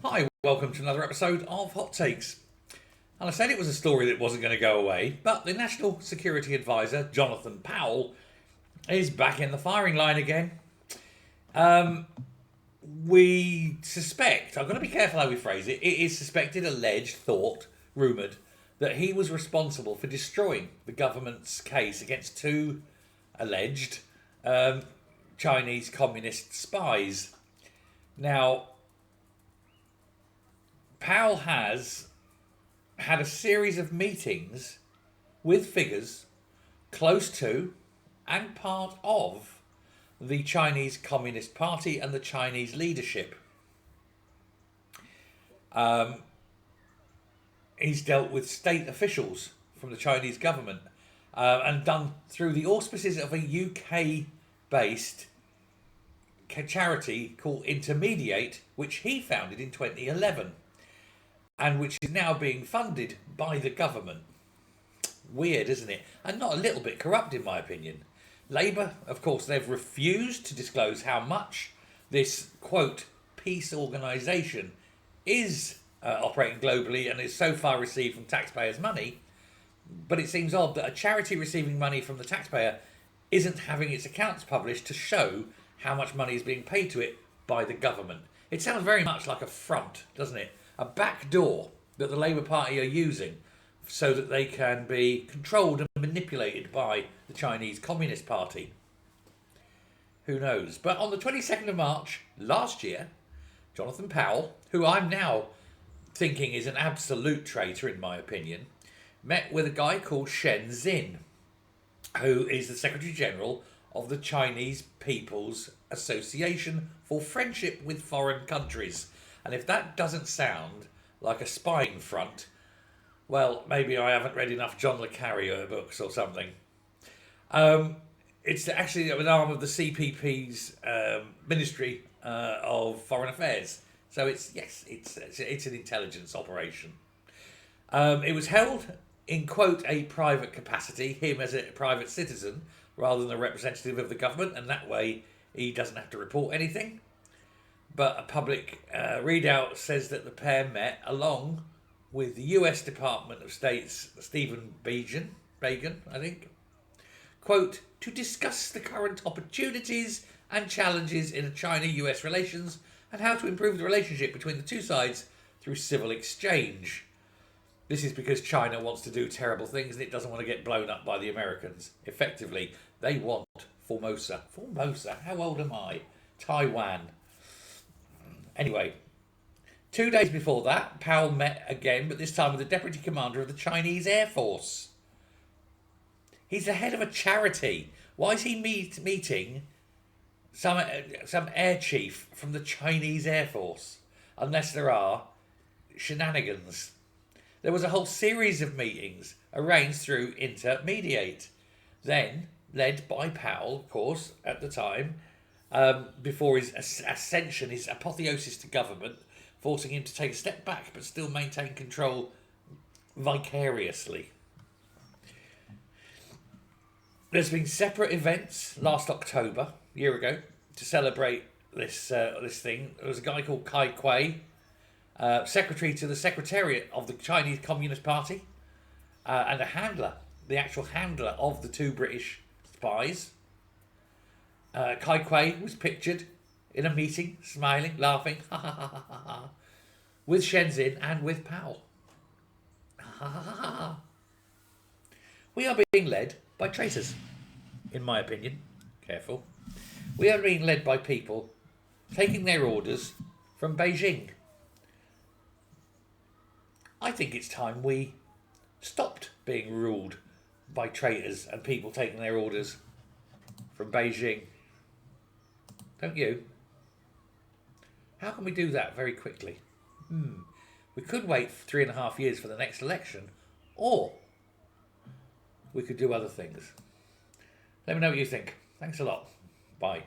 Hi, welcome to another episode of Hot Takes. And I said it was a story that wasn't going to go away, but the National Security Advisor, Jonathan Powell, is back in the firing line again. We suspect, I've got to be careful how we phrase it, it is suspected, alleged, thought, rumoured, that he was responsible for destroying the government's case against two alleged Chinese communist spies. Now, Powell has had a series of meetings with figures close to and part of the Chinese Communist Party and the Chinese leadership. He's dealt with state officials from the Chinese government and done through the auspices of a UK-based charity called Intermediate, which he founded in 2011. And which is now being funded by the government. Weird, isn't it? And not a little bit corrupt, in my opinion. Labour, of course, they've refused to disclose how much this, quote, peace organisation is operating globally and is so far received from taxpayers' money. But it seems odd that a charity receiving money from the taxpayer isn't having its accounts published to show how much money is being paid to it by the government. It sounds very much like a front, doesn't it? A back door that the Labour Party are using so that they can be controlled and manipulated by the Chinese Communist Party. Who knows? But on the 22nd of March last year, Jonathan Powell, who I'm now thinking is an absolute traitor in my opinion, met with a guy called Shen Xin, who is the Secretary General of the Chinese People's Association for Friendship with Foreign Countries. And if that doesn't sound like a spying front, well, maybe I haven't read enough John le Carrier books or something. It's actually an arm of the CPP's Ministry of Foreign Affairs. So it's an intelligence operation. It was held in, quote, a private capacity, him as a private citizen, rather than a representative of the government, and that way he doesn't have to report anything. But a public readout says that the pair met along with the US Department of State's Stephen Biegun, I think, quote, to discuss the current opportunities and challenges in China-US relations and how to improve the relationship between the two sides through civil exchange. This is because China wants to do terrible things and it doesn't want to get blown up by the Americans. Effectively, they want Formosa. Formosa? How old am I? Taiwan. Anyway, 2 days before that, Powell met again, but this time with the Deputy Commander of the Chinese Air Force. He's the head of a charity. Why is he meeting some air chief from the Chinese Air Force? Unless there are shenanigans. There was a whole series of meetings arranged through Intermediate, then led by Powell, of course, at the time, before his ascension, his apotheosis to government, forcing him to take a step back but still maintain control vicariously. There's been separate events last October, a year ago, to celebrate this thing. There was a guy called Kai Kui, secretary to the Secretariat of the Chinese Communist Party, and a handler, the actual handler of the two British spies. Kai Kui was pictured in a meeting, smiling, laughing, ha ha ha ha ha, ha, with Shen Xin and with Powell. Ha ha ha ha ha. We are being led by traitors, in my opinion. Careful. We are being led by people taking their orders from Beijing. I think it's time we stopped being ruled by traitors and people taking their orders from Beijing. Don't you? How can we do that very quickly? We could wait 3.5 years for the next election, or we could do other things. Let me know what you think. Thanks a lot. Bye.